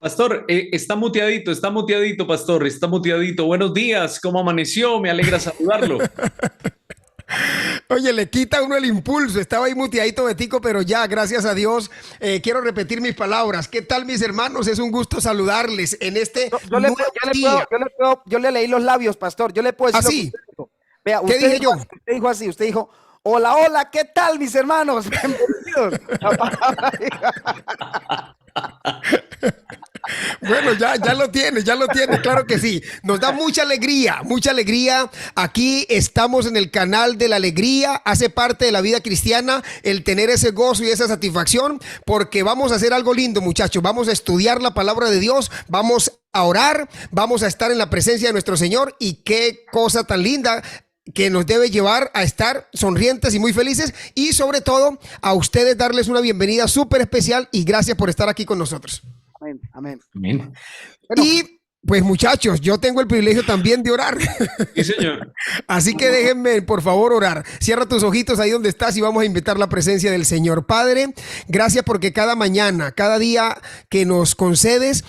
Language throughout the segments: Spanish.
Pastor, está muteadito, pastor, está muteadito. Buenos días, ¿cómo amaneció? Me alegra saludarlo. Oye, le quita uno el impulso. Estaba ahí muteadito Betico, pero ya, gracias a Dios, quiero repetir mis palabras. ¿Qué tal, mis hermanos? Es un gusto saludarles en este nuevo día. Yo le leí los labios, pastor. Yo le puedo decir lo que Así, usted dijo. Vea, ¿qué dije yo? usted dijo así, usted dijo, hola, hola, ¿qué tal, mis hermanos? Bienvenidos. La palabra Bueno, ya lo tienes, claro que sí. Nos da mucha alegría, mucha alegría. Aquí estamos en el canal de la alegría. Hace parte de la vida cristiana el tener ese gozo y esa satisfacción, porque vamos a hacer algo lindo, muchachos. Vamos a estudiar la palabra de Dios, vamos a orar, vamos a estar en la presencia de nuestro Señor, y qué cosa tan linda que nos debe llevar a estar sonrientes y muy felices, y sobre todo a ustedes darles una bienvenida súper especial y gracias por estar aquí con nosotros. Amén, amén. Amén. Bueno, Y pues muchachos, yo tengo el privilegio también de orar. Sí, señor. Así que déjenme, por favor, orar. Cierra tus ojitos ahí donde estás y vamos a invitar la presencia del Señor. Padre, gracias porque cada mañana, cada día que nos concedes,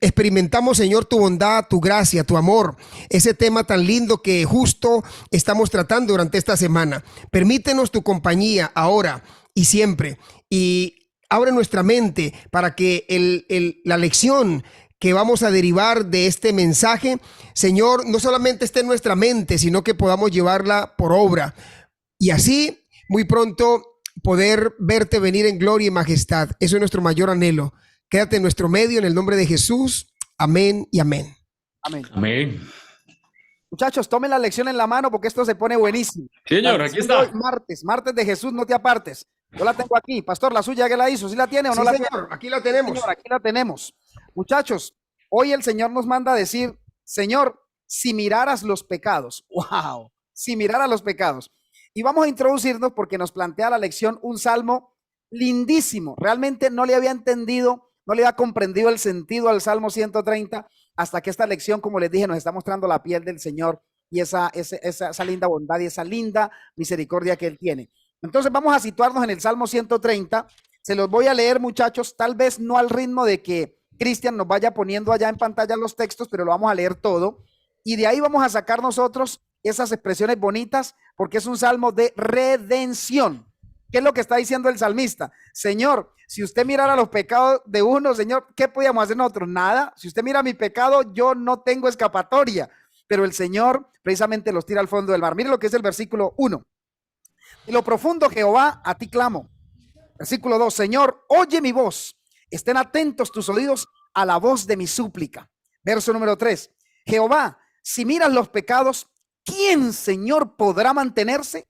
experimentamos, Señor, tu bondad, tu gracia, tu amor, ese tema tan lindo que justo estamos tratando durante esta semana. Permítenos tu compañía ahora y siempre, y abre nuestra mente para que la lección que vamos a derivar de este mensaje, Señor, no solamente esté en nuestra mente, sino que podamos llevarla por obra. Y así, muy pronto, poder verte venir en gloria y majestad. Eso es nuestro mayor anhelo. Quédate en nuestro medio, en el nombre de Jesús. Amén y amén. amén. Amén. Muchachos, tomen la lección en la mano porque esto se pone buenísimo. Señor, La aquí lección de hoy, está. martes de Jesús, no te apartes. Yo la tengo aquí. Pastor, la suya que la hizo, ¿sí la tiene o no Sí, la tiene? Señor, aquí la Sí, tenemos. señor, aquí la tenemos. Muchachos, hoy el Señor nos manda a decir, Señor, si miraras los pecados, wow, si miraras los pecados. Y vamos a introducirnos porque nos plantea la lección un salmo lindísimo. Realmente no le había entendido, no le había comprendido el sentido al Salmo 130 hasta que esta lección, como les dije, nos está mostrando la piel del Señor y esa linda bondad y esa linda misericordia que Él tiene. Entonces vamos a situarnos en el Salmo 130. Se los voy a leer, muchachos, tal vez no al ritmo de que Cristian nos vaya poniendo allá en pantalla los textos, pero lo vamos a leer todo. Y de ahí vamos a sacar nosotros esas expresiones bonitas, porque es un salmo de redención. ¿Qué es lo que está diciendo el salmista? Señor, si usted mirara los pecados de uno, Señor, ¿qué podíamos hacer nosotros? Nada. Si usted mira mi pecado, yo no tengo escapatoria. Pero el Señor precisamente los tira al fondo del mar. Mire lo que es el versículo 1. En lo profundo, Jehová, a ti clamo. Versículo 2, Señor, oye mi voz. Estén atentos tus oídos a la voz de mi súplica. Verso número 3, Jehová, si miras los pecados, ¿quién, Señor, podrá mantenerse?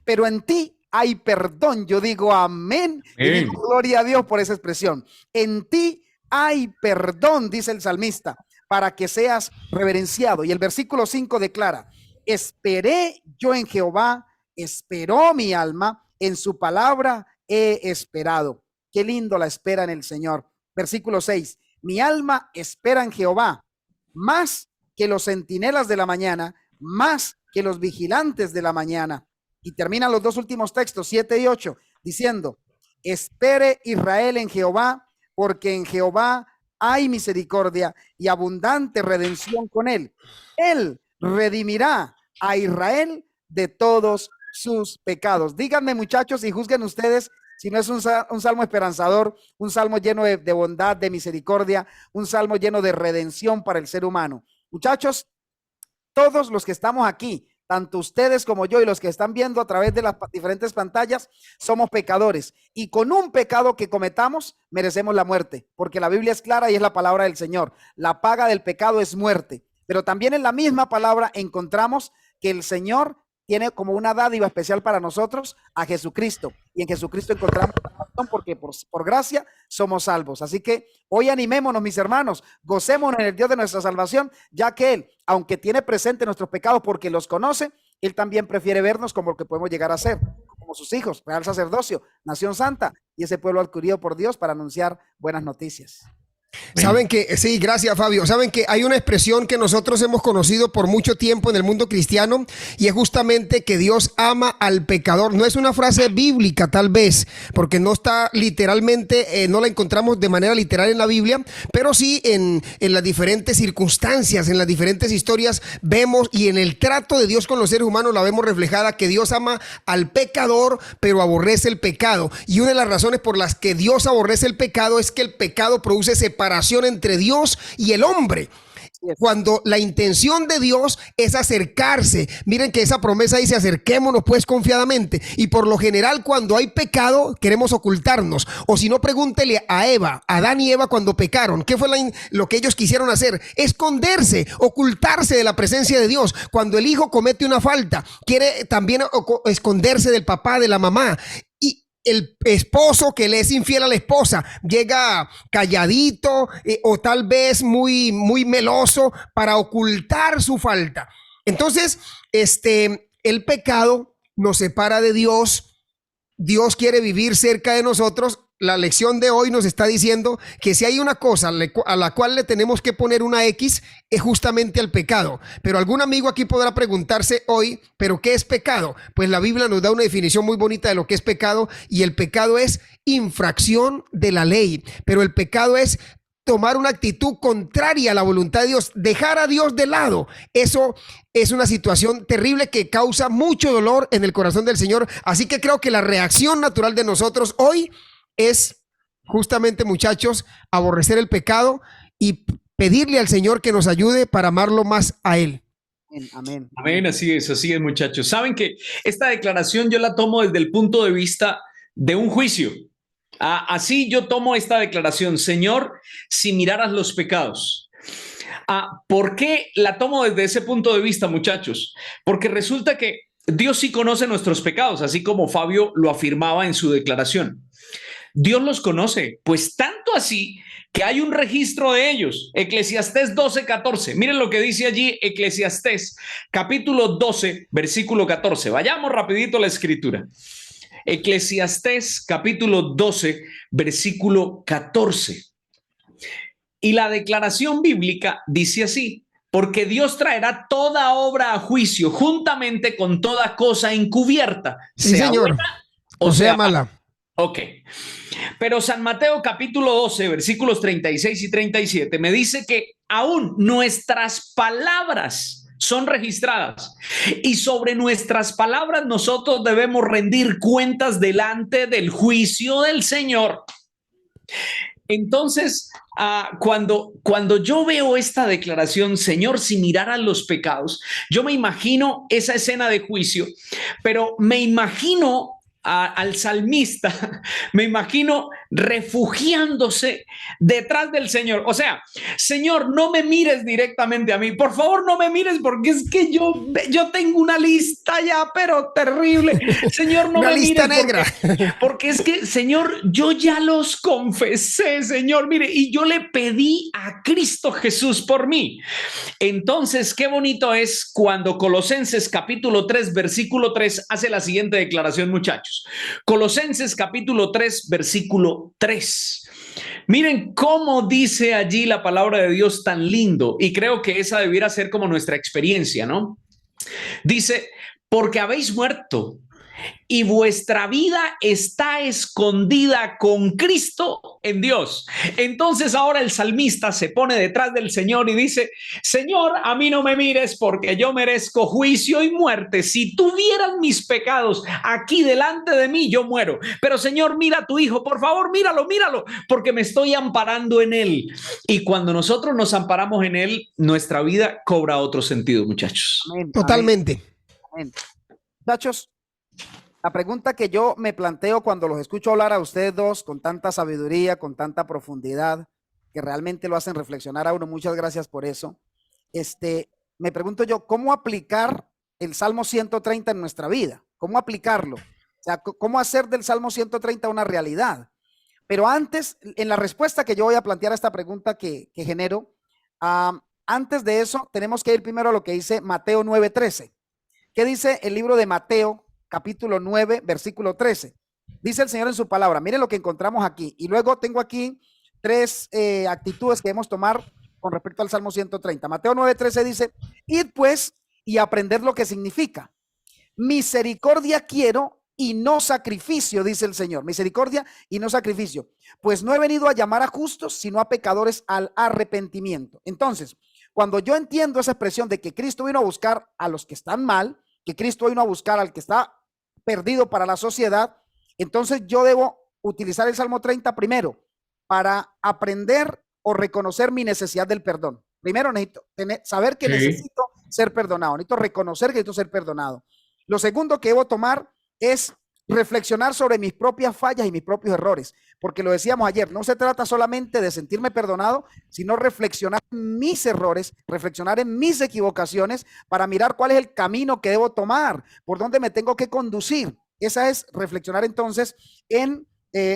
Pero en ti hay perdón. Yo digo amén y digo gloria a Dios por esa expresión. En ti hay perdón, dice el salmista, para que seas reverenciado. Y el versículo 5 declara, esperé yo en Jehová, esperó mi alma, en su palabra he esperado. Qué lindo la espera en el Señor. Versículo 6, mi alma espera en Jehová, más que los centinelas de la mañana, más que los vigilantes de la mañana. Y terminan los dos últimos textos, 7 y 8, diciendo, espere Israel en Jehová, porque en Jehová hay misericordia y abundante redención con él. Él redimirá a Israel de todos sus pecados. Díganme, muchachos, y juzguen ustedes si no es un salmo esperanzador, un salmo lleno de bondad, de misericordia, un salmo lleno de redención para el ser humano. Muchachos, todos los que estamos aquí, tanto ustedes como yo y los que están viendo a través de las diferentes pantallas, somos pecadores. Y con un pecado que cometamos, merecemos la muerte, porque la Biblia es clara y es la palabra del Señor. La paga del pecado es muerte. Pero también en la misma palabra encontramos que el Señor tiene como una dádiva especial para nosotros a Jesucristo. Y en Jesucristo encontramos salvación porque por gracia somos salvos. Así que hoy animémonos, mis hermanos, gocémonos en el Dios de nuestra salvación, ya que Él, aunque tiene presente nuestros pecados porque los conoce, Él también prefiere vernos como lo que podemos llegar a ser, como sus hijos, real sacerdocio, nación santa y ese pueblo adquirido por Dios para anunciar buenas noticias. Saben que, sí, gracias Fabio. Saben que hay una expresión que nosotros hemos conocido por mucho tiempo en el mundo cristiano y es justamente que Dios ama al pecador. No es una frase bíblica tal vez, porque no está literalmente, no la encontramos de manera literal en la Biblia, pero sí en las diferentes circunstancias, en las diferentes historias vemos y en el trato de Dios con los seres humanos la vemos reflejada que Dios ama al pecador, pero aborrece el pecado. Y una de las razones por las que Dios aborrece el pecado es que el pecado produce separación entre Dios y el hombre. Cuando la intención de Dios es acercarse, miren que esa promesa dice acerquémonos pues confiadamente, y por lo general cuando hay pecado queremos ocultarnos, o si no pregúntele a Eva, Adán y Eva cuando pecaron, ¿qué fue lo que ellos quisieron hacer? Esconderse, ocultarse de la presencia de Dios. Cuando el hijo comete una falta, quiere también esconderse del papá, de la mamá. El esposo que le es infiel a la esposa llega calladito o tal vez muy meloso para ocultar su falta. Entonces, el pecado nos separa de Dios. Dios quiere vivir cerca de nosotros. La lección de hoy nos está diciendo que si hay una cosa a la cual le tenemos que poner una X, es justamente al pecado. Pero algún amigo aquí podrá preguntarse hoy, ¿pero qué es pecado? Pues la Biblia nos da una definición muy bonita de lo que es pecado, y el pecado es infracción de la ley. Pero el pecado es tomar una actitud contraria a la voluntad de Dios, dejar a Dios de lado. Eso es una situación terrible que causa mucho dolor en el corazón del Señor. Así que creo que la reacción natural de nosotros hoy es justamente, muchachos, aborrecer el pecado y pedirle al Señor que nos ayude para amarlo más a Él. Amén. Amén, así es, muchachos. Saben que esta declaración yo la tomo desde el punto de vista de un juicio. Así yo tomo esta declaración: Señor, si miraras los pecados. ¿Por qué la tomo desde ese punto de vista, muchachos? Porque resulta que Dios sí conoce nuestros pecados, así como Fabio lo afirmaba en su declaración. Dios los conoce, pues tanto así que hay un registro de ellos. Eclesiastés 12:14. Miren lo que dice allí Eclesiastés capítulo 12, versículo 14. Vayamos rapidito a la escritura. Eclesiastés capítulo 12, versículo 14. Y la declaración bíblica dice así: porque Dios traerá toda obra a juicio juntamente con toda cosa encubierta, Sí, sea señor. buena O sea mala. Ok. Pero San Mateo capítulo 12, versículos 36 y 37 me dice que aún nuestras palabras son registradas y sobre nuestras palabras nosotros debemos rendir cuentas delante del juicio del Señor. Entonces, cuando yo veo esta declaración, Señor, si miraran los pecados, yo me imagino esa escena de juicio, pero me imagino al salmista, me imagino refugiándose detrás del Señor. O sea, Señor, no me mires directamente a mí, por favor, no me mires, porque es que yo tengo una lista ya, pero terrible. Señor, no una me lista mires negra. porque es que, Señor, yo ya los confesé, Señor, mire, y yo le pedí a Cristo Jesús por mí. Entonces, qué bonito es cuando Colosenses capítulo 3, versículo 3 hace la siguiente declaración, muchachos. Colosenses capítulo 3, versículo 3. Miren cómo dice allí la palabra de Dios tan lindo, y creo que esa debiera ser como nuestra experiencia, ¿no? Dice, porque habéis muerto y vuestra vida está escondida con Cristo en Dios. Entonces ahora el salmista se pone detrás del Señor y dice: Señor, a mí no me mires porque yo merezco juicio y muerte. Si tuvieran mis pecados aquí delante de mí, yo muero. Pero Señor, mira a tu hijo, por favor, míralo, porque me estoy amparando en él. Y cuando nosotros nos amparamos en él, nuestra vida cobra otro sentido, muchachos. Amén. Totalmente. Amén. Muchachos, la pregunta que yo me planteo cuando los escucho hablar a ustedes dos con tanta sabiduría, con tanta profundidad, que realmente lo hacen reflexionar a uno, muchas gracias por eso. Me pregunto yo, ¿cómo aplicar el Salmo 130 en nuestra vida? ¿Cómo aplicarlo? O sea, ¿cómo hacer del Salmo 130 una realidad? Pero antes, en la respuesta que yo voy a plantear a esta pregunta que genero, antes de eso, tenemos que ir primero a lo que dice Mateo 9:13. ¿Qué dice el libro de Mateo? Capítulo 9, versículo 13. Dice el Señor en su palabra, miren lo que encontramos aquí. Y luego tengo aquí tres actitudes que debemos tomar con respecto al Salmo 130. Mateo 9:13 dice, id pues y aprender lo que significa. Misericordia quiero y no sacrificio, dice el Señor. Misericordia y no sacrificio. Pues no he venido a llamar a justos, sino a pecadores al arrepentimiento. Entonces, cuando yo entiendo esa expresión de que Cristo vino a buscar a los que están mal, que Cristo vino a buscar al que está perdido para la sociedad, entonces yo debo utilizar el Salmo 30 primero para aprender o reconocer mi necesidad del perdón. Primero necesito saber que necesito ser perdonado, necesito reconocer que necesito ser perdonado. Lo segundo que debo tomar es reflexionar sobre mis propias fallas y mis propios errores, porque lo decíamos ayer, no se trata solamente de sentirme perdonado, sino reflexionar en mis errores, reflexionar en mis equivocaciones para mirar cuál es el camino que debo tomar, por dónde me tengo que conducir. Esa es reflexionar entonces en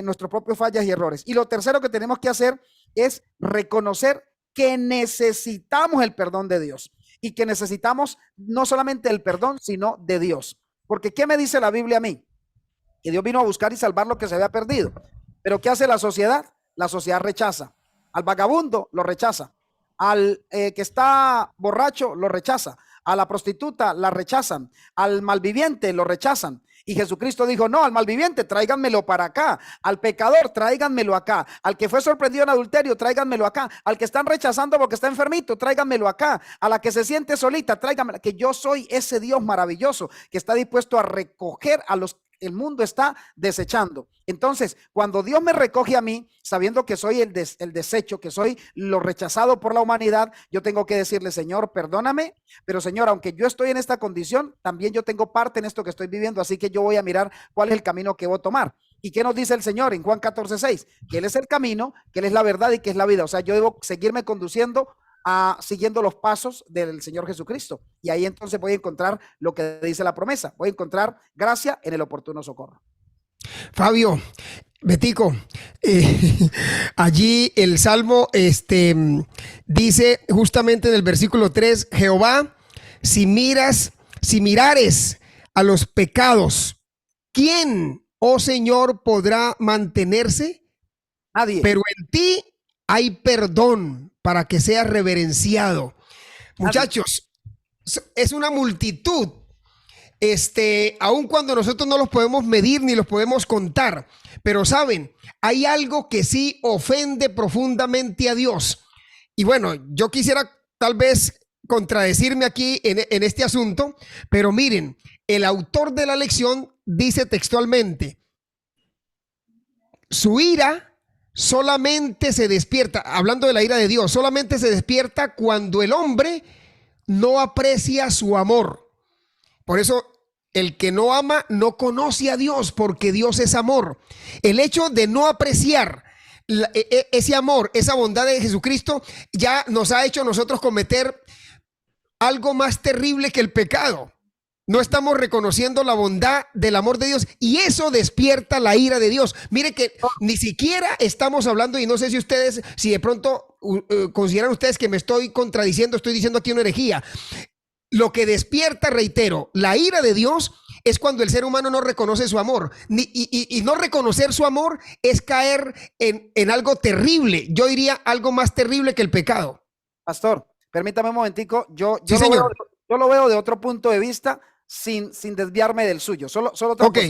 nuestros propios fallas y errores. Y lo tercero que tenemos que hacer es reconocer que necesitamos el perdón de Dios y que necesitamos no solamente el perdón, sino de Dios. Porque ¿qué me dice la Biblia a mí? Que Dios vino a buscar y salvar lo que se había perdido. Pero ¿qué hace la sociedad? La sociedad rechaza. Al vagabundo lo rechaza. Al que está borracho lo rechaza. A la prostituta la rechazan. Al malviviente lo rechazan. Y Jesucristo dijo, no, al malviviente tráiganmelo para acá, al pecador tráiganmelo acá, al que fue sorprendido en adulterio tráiganmelo acá, al que están rechazando porque está enfermito tráiganmelo acá, a la que se siente solita tráiganmela, que yo soy ese Dios maravilloso que está dispuesto a recoger a los que el mundo está desechando. Entonces, cuando Dios me recoge a mí, sabiendo que soy el desecho, que soy lo rechazado por la humanidad, yo tengo que decirle, Señor, perdóname, pero Señor, aunque yo estoy en esta condición, también yo tengo parte en esto que estoy viviendo, así que yo voy a mirar cuál es el camino que voy a tomar. ¿Y qué nos dice el Señor en Juan 14:6? Que Él es el camino, que Él es la verdad y que es la vida. O sea, yo debo seguirme conduciendo siguiendo los pasos del Señor Jesucristo. Y ahí entonces voy a encontrar lo que dice la promesa. Voy a encontrar gracia en el oportuno socorro. Fabio, Betico, allí el Salmo dice justamente en el versículo 3, Jehová, si mirares a los pecados, ¿quién, oh Señor, podrá mantenerse? Nadie. Pero en ti hay perdón para que sea reverenciado. Muchachos, es una multitud, aun cuando nosotros no los podemos medir ni los podemos contar, pero saben, hay algo que sí ofende profundamente a Dios. Y bueno, yo quisiera tal vez contradecirme aquí en este asunto, pero miren, el autor de la lección dice textualmente, su ira solamente se despierta, hablando de la ira de Dios, solamente se despierta cuando el hombre no aprecia su amor. Por eso el que no ama no conoce a Dios, porque Dios es amor. El hecho de no apreciar ese amor, esa bondad de Jesucristo, ya nos ha hecho nosotros cometer algo más terrible que el pecado. No estamos reconociendo la bondad del amor de Dios y eso despierta la ira de Dios. Mire que ni siquiera estamos hablando, y no sé si ustedes, si de pronto consideran ustedes que me estoy contradiciendo, estoy diciendo aquí una herejía. Lo que despierta, reitero, la ira de Dios es cuando el ser humano no reconoce su amor. Y no reconocer su amor es caer en algo terrible. Yo diría algo más terrible que el pecado. Pastor, permítame un momentico. Yo lo veo de otro punto de vista sin desviarme del suyo. Solo otra cosa.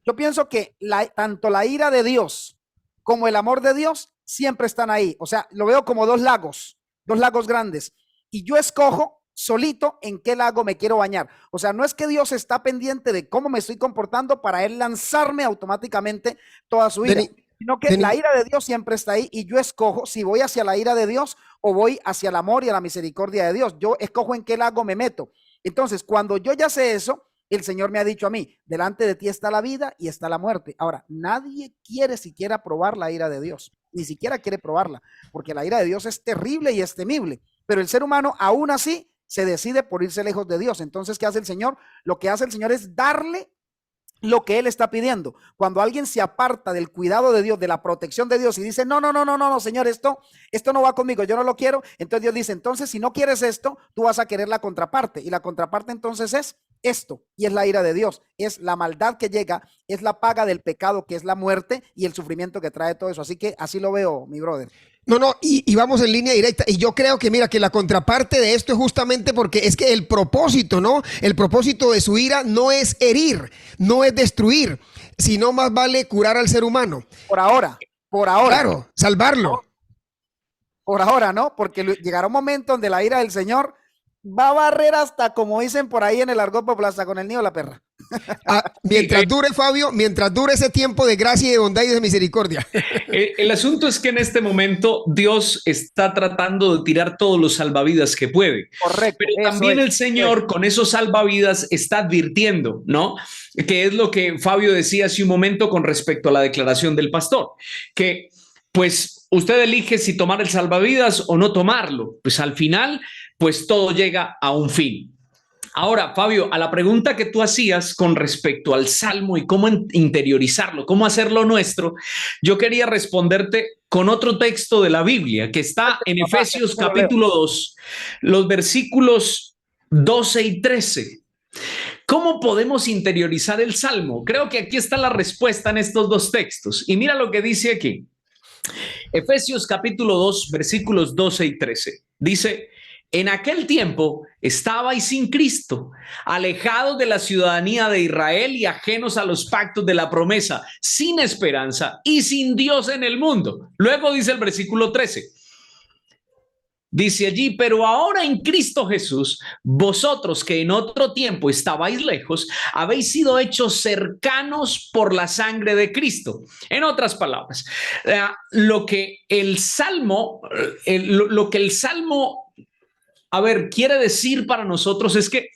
Yo pienso que tanto la ira de Dios como el amor de Dios siempre están ahí. O sea, lo veo como dos lagos grandes. Y yo escojo solito en qué lago me quiero bañar. O sea, no es que Dios está pendiente de cómo me estoy comportando para Él lanzarme automáticamente toda su ira, sino que la ira de Dios siempre está ahí y yo escojo si voy hacia la ira de Dios o voy hacia el amor y a la misericordia de Dios. Yo escojo en qué lago me meto. Entonces, cuando yo ya sé eso, el Señor me ha dicho a mí, delante de ti está la vida y está la muerte. Ahora, nadie quiere siquiera probar la ira de Dios, ni siquiera quiere probarla, porque la ira de Dios es terrible y es temible, pero el ser humano aún así se decide por irse lejos de Dios. Entonces, ¿qué hace el Señor? Lo que hace el Señor es darle lo que Él está pidiendo. Cuando alguien se aparta del cuidado de Dios, de la protección de Dios y dice, no, Señor, esto no va conmigo, yo no lo quiero. Entonces Dios dice, entonces si no quieres esto, tú vas a querer la contraparte. Y la contraparte entonces es esto, y es la ira de Dios, es la maldad que llega, es la paga del pecado, que es la muerte y el sufrimiento que trae todo eso. Así que así lo veo, mi brother. No, no, y vamos en línea directa. Y yo creo que, mira, que la contraparte de esto es justamente porque es que el propósito, ¿no? El propósito de su ira no es herir, no es destruir, sino más vale curar al ser humano. Por ahora, por ahora. Claro, salvarlo. Por ahora, ¿no? Porque llegará un momento donde la ira del Señor va a barrer hasta, como dicen por ahí en el argot popular, hasta con el nido de la perra. Mientras dure, Fabio, mientras dure ese tiempo de gracia y de bondad y de misericordia. El asunto es que en este momento Dios está tratando de tirar todos los salvavidas que puede. Correcto. Pero también el Señor con esos salvavidas está advirtiendo, ¿no? Que es lo que Fabio decía hace un momento con respecto a la declaración del pastor, que pues usted elige si tomar el salvavidas o no tomarlo. Pues al final, pues todo llega a un fin. Ahora, Fabio, a la pregunta que tú hacías con respecto al Salmo y cómo interiorizarlo, cómo hacerlo nuestro, yo quería responderte con otro texto de la Biblia que está en Efesios capítulo 2, los versículos 12 y 13. ¿Cómo podemos interiorizar el Salmo? Creo que aquí está la respuesta en estos dos textos. Y mira lo que dice aquí. Efesios capítulo 2, versículos 12 y 13. Dice: en aquel tiempo estabais sin Cristo, alejados de la ciudadanía de Israel y ajenos a los pactos de la promesa, sin esperanza y sin Dios en el mundo. Luego dice el versículo 13. Dice allí: pero ahora en Cristo Jesús, vosotros que en otro tiempo estabais lejos, habéis sido hechos cercanos por la sangre de Cristo. En otras palabras, lo que el Salmo, a ver, quiere decir para nosotros es que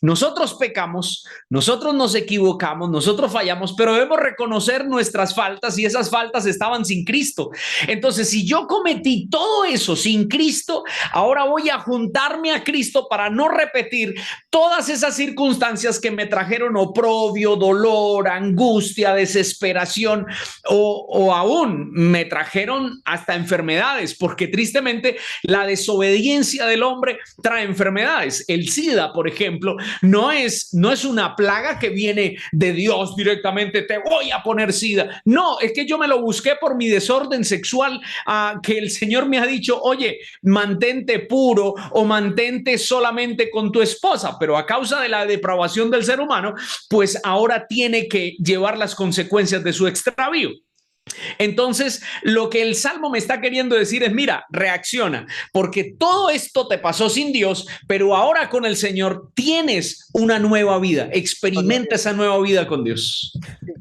nosotros pecamos, nosotros nos equivocamos, nosotros fallamos, pero debemos reconocer nuestras faltas y esas faltas estaban sin Cristo. Entonces, si yo cometí todo eso sin Cristo, ahora voy a juntarme a Cristo para no repetir todas esas circunstancias que me trajeron oprobio, dolor, angustia, desesperación o aún me trajeron hasta enfermedades, porque tristemente la desobediencia del hombre trae enfermedades. El SIDA, por ejemplo, no es una plaga que viene de Dios directamente, te voy a poner SIDA. No, es que yo me lo busqué por mi desorden sexual, que el Señor me ha dicho, oye, mantente puro o mantente solamente con tu esposa, pero a causa de la depravación del ser humano, pues ahora tiene que llevar las consecuencias de su extravío. Entonces, lo que el Salmo me está queriendo decir es, mira, reacciona, porque todo esto te pasó sin Dios, pero ahora con el Señor tienes una nueva vida, experimenta esa nueva vida con Dios.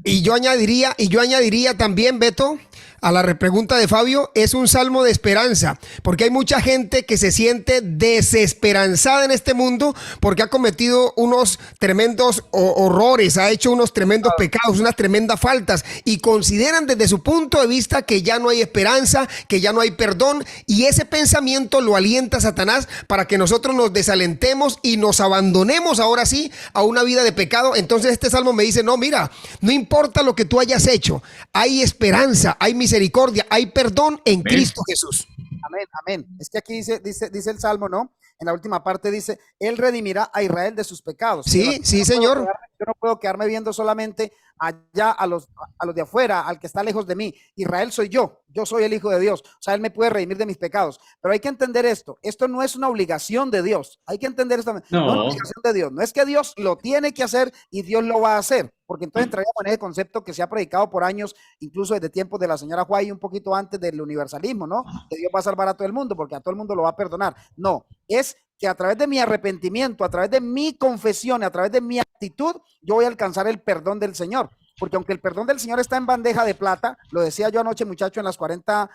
Y yo añadiría también, Beto, a la pregunta de Fabio, es un salmo de esperanza, porque hay mucha gente que se siente desesperanzada en este mundo porque ha cometido unos tremendos horrores, ha hecho unos tremendos pecados, unas tremendas faltas, y consideran desde su punto de vista que ya no hay esperanza, que ya no hay perdón, y ese pensamiento lo alienta Satanás para que nosotros nos desalentemos y nos abandonemos ahora sí a una vida de pecado. Entonces este salmo me dice, no, mira, no importa lo que tú hayas hecho, hay esperanza, hay misericordia, hay perdón en Cristo Jesús. Amén, amén. Es que aquí dice el Salmo, ¿no? En la última parte dice, Él redimirá a Israel de sus pecados. Sí, sí, Señor. Yo no puedo quedarme viendo solamente allá a los de afuera, al que está lejos de mí. Israel soy yo soy el Hijo de Dios. O sea, Él me puede redimir de mis pecados. Pero hay que entender esto no es una obligación de Dios. Hay que entender esto. No es una obligación de Dios. No es que Dios lo tiene que hacer y Dios lo va a hacer. Porque entonces entraríamos en ese concepto que se ha predicado por años, incluso desde tiempos de la señora White y un poquito antes del universalismo, ¿no? Que Dios va a salvar a todo el mundo porque a todo el mundo lo va a perdonar. No, es que a través de mi arrepentimiento, a través de mi confesión, a través de mi actitud, yo voy a alcanzar el perdón del Señor. Porque aunque el perdón del Señor está en bandeja de plata, lo decía yo anoche, muchacho, en las 40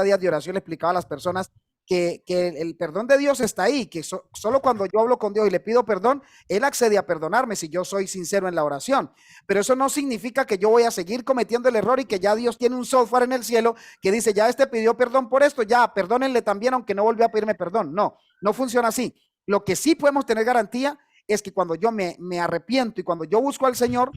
días de oración, le explicaba a las personas que el perdón de Dios está ahí, que solo cuando yo hablo con Dios y le pido perdón, Él accede a perdonarme si yo soy sincero en la oración. Pero eso no significa que yo voy a seguir cometiendo el error y que ya Dios tiene un software en el cielo que dice, ya pidió perdón por esto, ya perdónenle también aunque no volvió a pedirme perdón. No, no funciona así. Lo que sí podemos tener garantía es que cuando yo me arrepiento y cuando yo busco al Señor,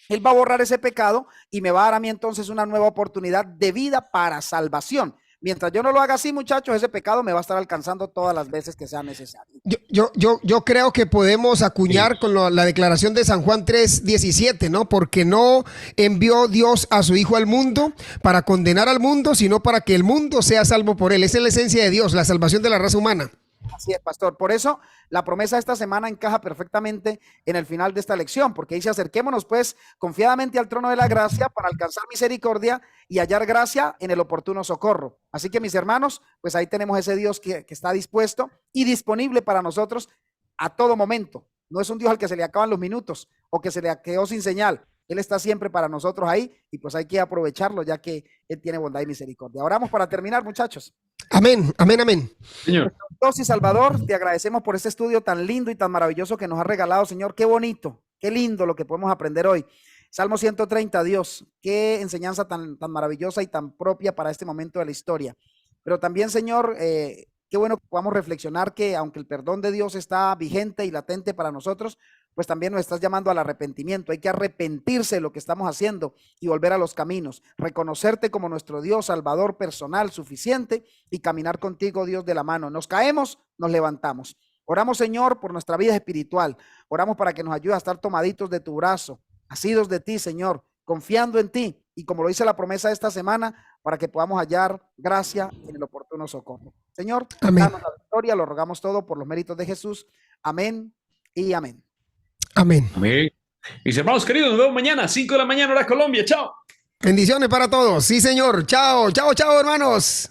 Él va a borrar ese pecado y me va a dar a mí entonces una nueva oportunidad de vida para salvación. Mientras yo no lo haga así, muchachos, ese pecado me va a estar alcanzando todas las veces que sea necesario. Yo creo que podemos acuñar con la declaración de San Juan 3:17, ¿no? Porque no envió Dios a su Hijo al mundo para condenar al mundo, sino para que el mundo sea salvo por él. Esa es la esencia de Dios, la salvación de la raza humana. Así es, pastor. Por eso la promesa de esta semana encaja perfectamente en el final de esta lección, porque dice: acerquémonos pues confiadamente al trono de la gracia para alcanzar misericordia y hallar gracia en el oportuno socorro. Así que, mis hermanos, pues ahí tenemos ese Dios que está dispuesto y disponible para nosotros a todo momento. No es un Dios al que se le acaban los minutos o que se le quedó sin señal. Él está siempre para nosotros ahí y pues hay que aprovecharlo, ya que Él tiene bondad y misericordia. Oramos para terminar, muchachos. Amén, amén, amén. Señor. Dios y Salvador, te agradecemos por este estudio tan lindo y tan maravilloso que nos ha regalado, Señor. Qué bonito, qué lindo lo que podemos aprender hoy. Salmo 130, Dios, qué enseñanza tan maravillosa y tan propia para este momento de la historia. Pero también, Señor, qué bueno que podamos reflexionar que aunque el perdón de Dios está vigente y latente para nosotros, pues también nos estás llamando al arrepentimiento. Hay que arrepentirse de lo que estamos haciendo y volver a los caminos, reconocerte como nuestro Dios, Salvador personal, suficiente, y caminar contigo, Dios, de la mano. Nos caemos, nos levantamos. Oramos, Señor, por nuestra vida espiritual. Oramos para que nos ayude a estar tomaditos de tu brazo, asidos de ti, Señor, confiando en ti, y como lo dice la promesa de esta semana, para que podamos hallar gracia en el oportuno socorro. Señor, amén. danos la victoria, lo rogamos todo por los méritos de Jesús. Amén y amén. Amén. Amén. Mis hermanos queridos, nos vemos mañana, 5 de la mañana, hora Colombia. Chao. Bendiciones para todos. Sí, señor. Chao, chao, chao, hermanos.